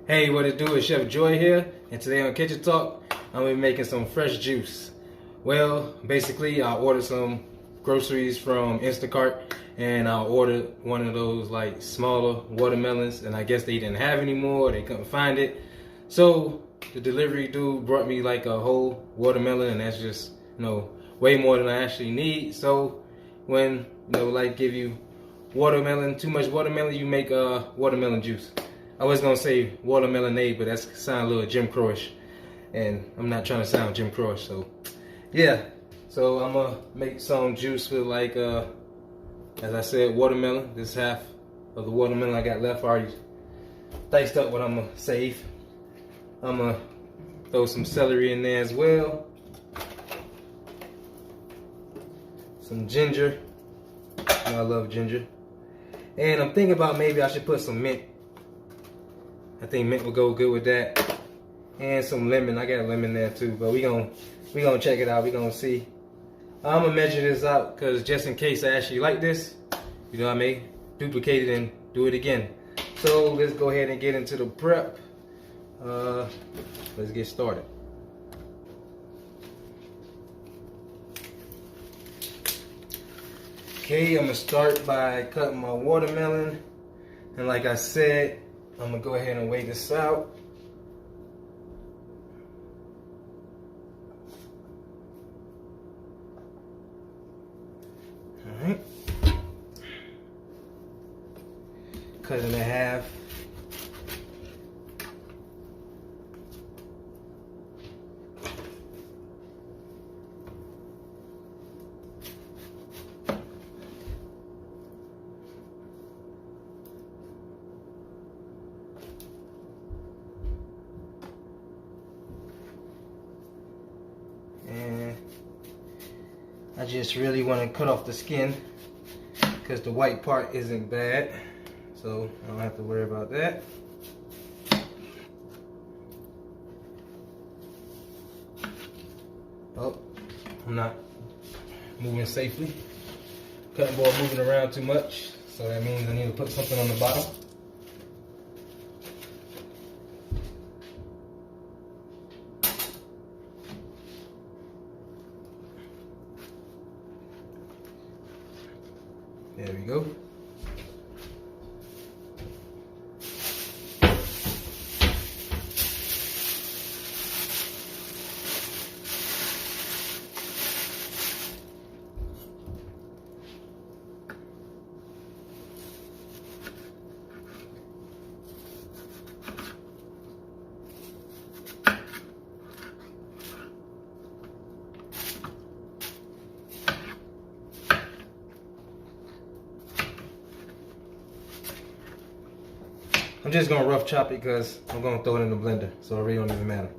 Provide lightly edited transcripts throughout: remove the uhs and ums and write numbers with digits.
Hey, what it do? It's Chef Joy here, and today on Kitchen Talk, I'm gonna be making some fresh juice. Well, basically, I ordered some groceries from Instacart, and I ordered one of those like smaller watermelons, and I guess they didn't have any more, they couldn't find it. So the delivery dude brought me like a whole watermelon, and that's just way more than I actually need. So when like give you watermelon, too much watermelon, you make watermelon juice. I was gonna say watermelonade, but that's sound a little Jim Crowish, and I'm not trying to sound Jim Crowish. So yeah, so I'm gonna make some juice with like as I said, watermelon. This half of the watermelon I got left already diced up what I'm gonna save. I'm gonna throw some celery in there as well, some ginger. I love ginger, and I'm thinking about maybe I should put some mint. I think mint will go good with that, and some lemon. I got a lemon there too, but we gonna check it out. We gonna see. I'm gonna measure this out because just in case I actually like this, I may duplicate it and do it again. So let's go ahead and get into the prep. Let's get started. Okay, I'm gonna start by cutting my watermelon, and like I said, I'm gonna go ahead and weigh this out. All right, cut it in half. And I just really want to cut off the skin because the white part isn't bad, so I don't have to worry about that. Oh, I'm not moving safely. Cutting board moving around too much, so that means I need to put something on the bottom. There we go. I'm just gonna rough chop it because I'm gonna throw it in the blender, so it really don't even matter.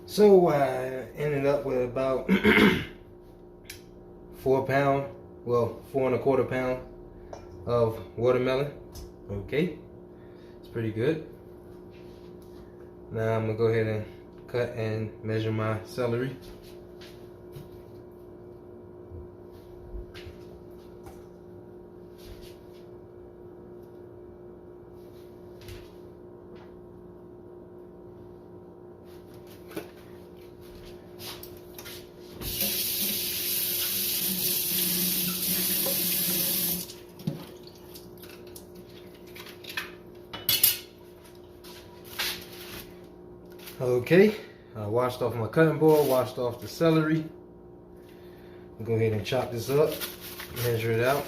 So I ended up with about 4 pound, well, 4¼ pound of watermelon. Okay, it's pretty good. Now I'm gonna go ahead and cut and measure my celery. Okay, I washed off my cutting board, washed off the celery. I'll go ahead and chop this up, measure it out.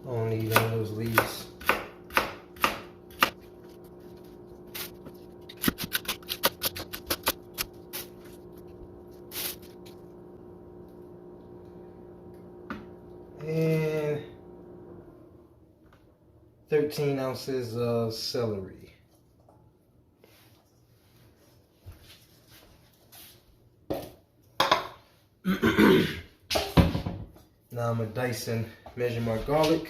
I don't need none of those leaves. And 13 ounces of celery. Now I'm gonna dice and measure my garlic.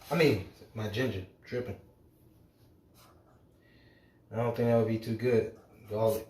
My ginger dripping. I don't think that would be too good. Garlic.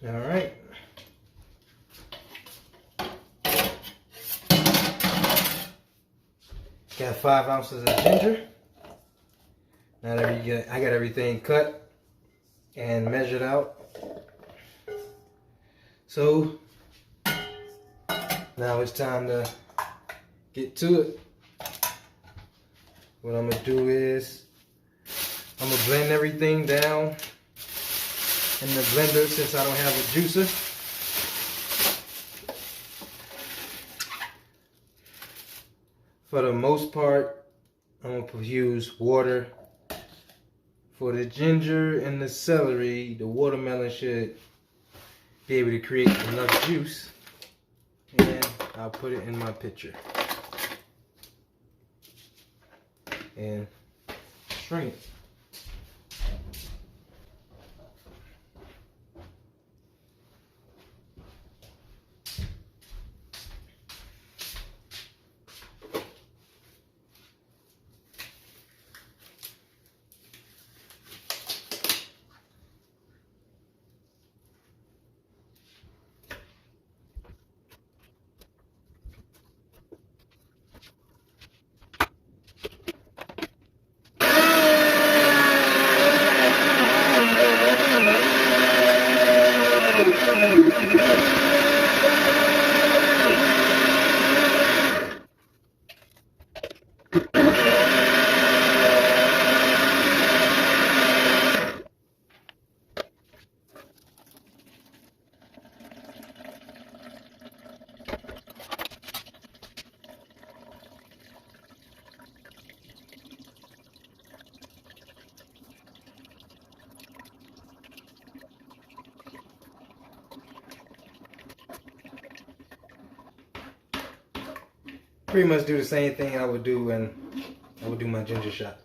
All right. Got 5 ounces of ginger. Now that I got everything cut and measured out. So now it's time to get to it. What I'm gonna do is I'm gonna blend everything down in the blender since I don't have a juicer. For the most part, I'm gonna use water. For the ginger and the celery, the watermelon should be able to create enough juice. And I'll put it in my pitcher and strain it. Pretty much do the same thing I would do when I would do my ginger shot.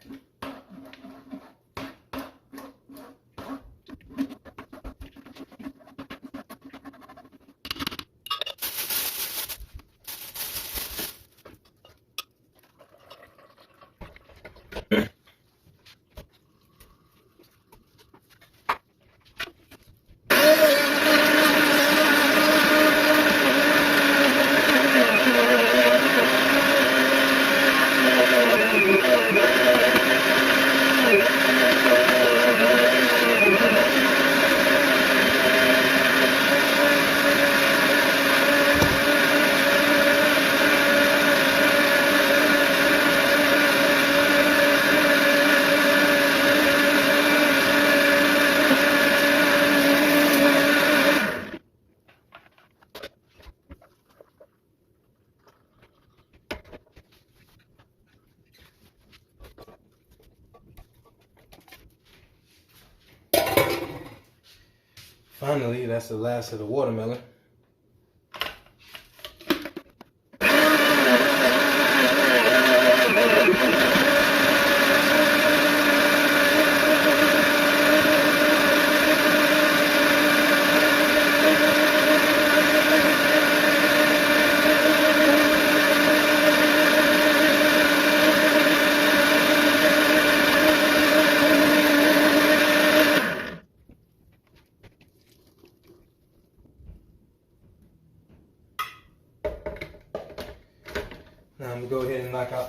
Finally, that's the last of the watermelon.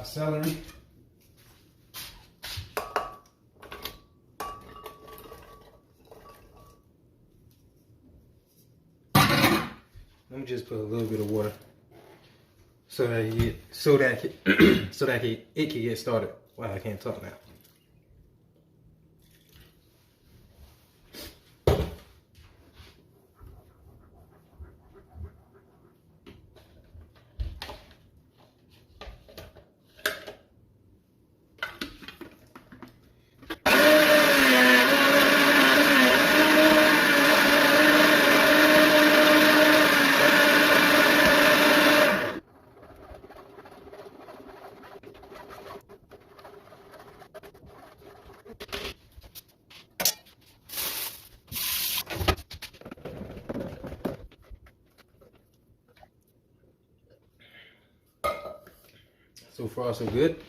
the celery. Let me just put a little bit of water so that it can get started. Wow, I can't talk now. So far, so good.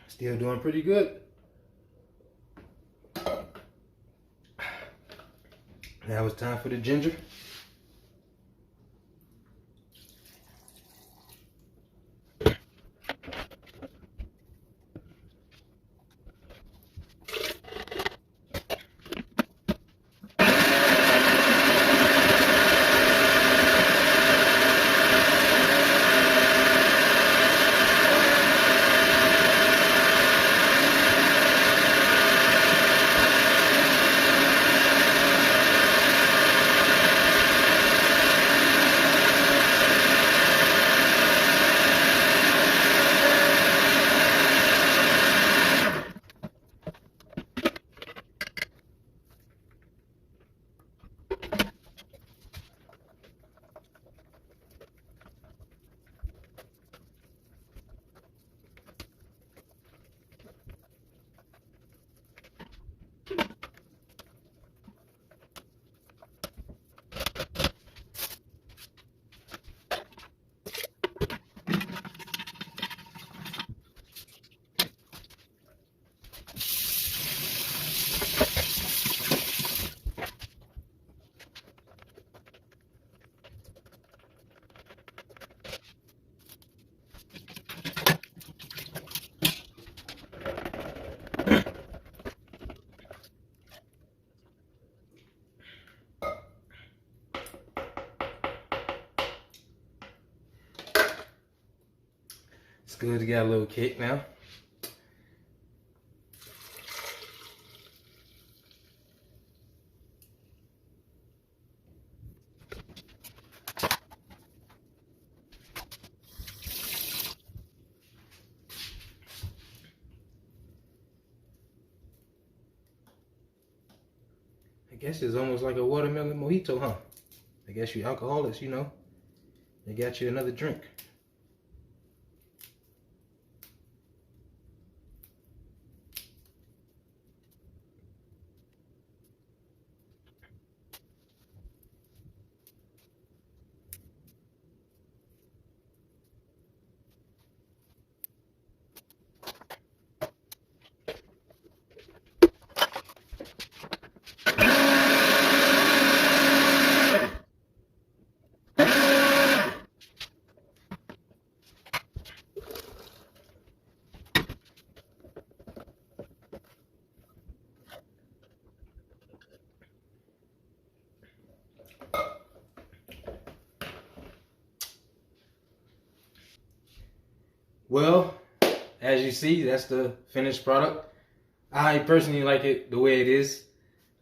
Still doing pretty good. Now it's time for the ginger. It's good to get a little kick now. I guess it's almost like a watermelon mojito, huh? I guess you alcoholics, you know, they got you another drink. Well, as you see, that's the finished product. I personally like it the way it is.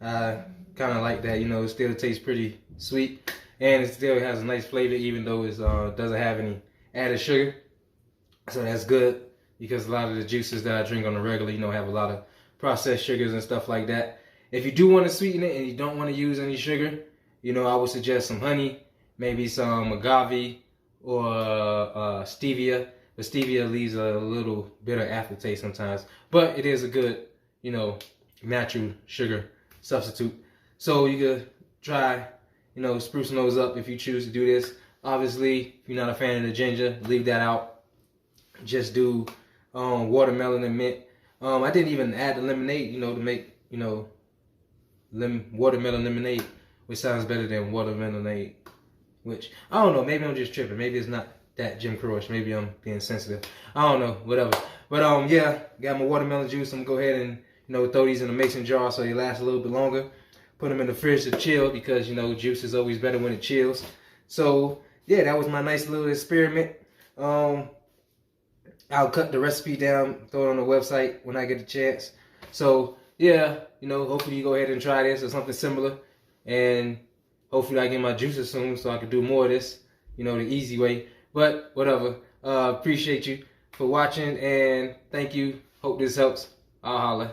I kind of like that, you know, it still tastes pretty sweet, and it still has a nice flavor even though it doesn't have any added sugar. So that's good, because a lot of the juices that I drink on the regular, you know, have a lot of processed sugars and stuff like that. If you do want to sweeten it and you don't want to use any sugar, you know, I would suggest some honey, maybe some agave or stevia. But stevia leaves a little bitter aftertaste sometimes. But it is a good, you know, natural sugar substitute. So you could try, you know, sprucing those up if you choose to do this. Obviously, if you're not a fan of the ginger, leave that out. Just do watermelon and mint. I didn't even add the lemonade, you know, to make, you know, watermelon lemonade, which sounds better than watermelonade. Which, I don't know, maybe I'm just tripping. Maybe it's not that Jim Crowish. Maybe I'm being sensitive. I don't know, whatever. But yeah, got my watermelon juice. I'm gonna go ahead and, you know, throw these in a mason jar so they last a little bit longer. Put them in the fridge to chill, because, you know, juice is always better when it chills. So yeah, that was my nice little experiment. I'll cut the recipe down, throw it on the website when I get the chance. So yeah, you know, hopefully you go ahead and try this or something similar, and hopefully I get my juices soon so I can do more of this, you know, the easy way. But whatever. Appreciate you for watching, and thank you. Hope this helps. I'll holla.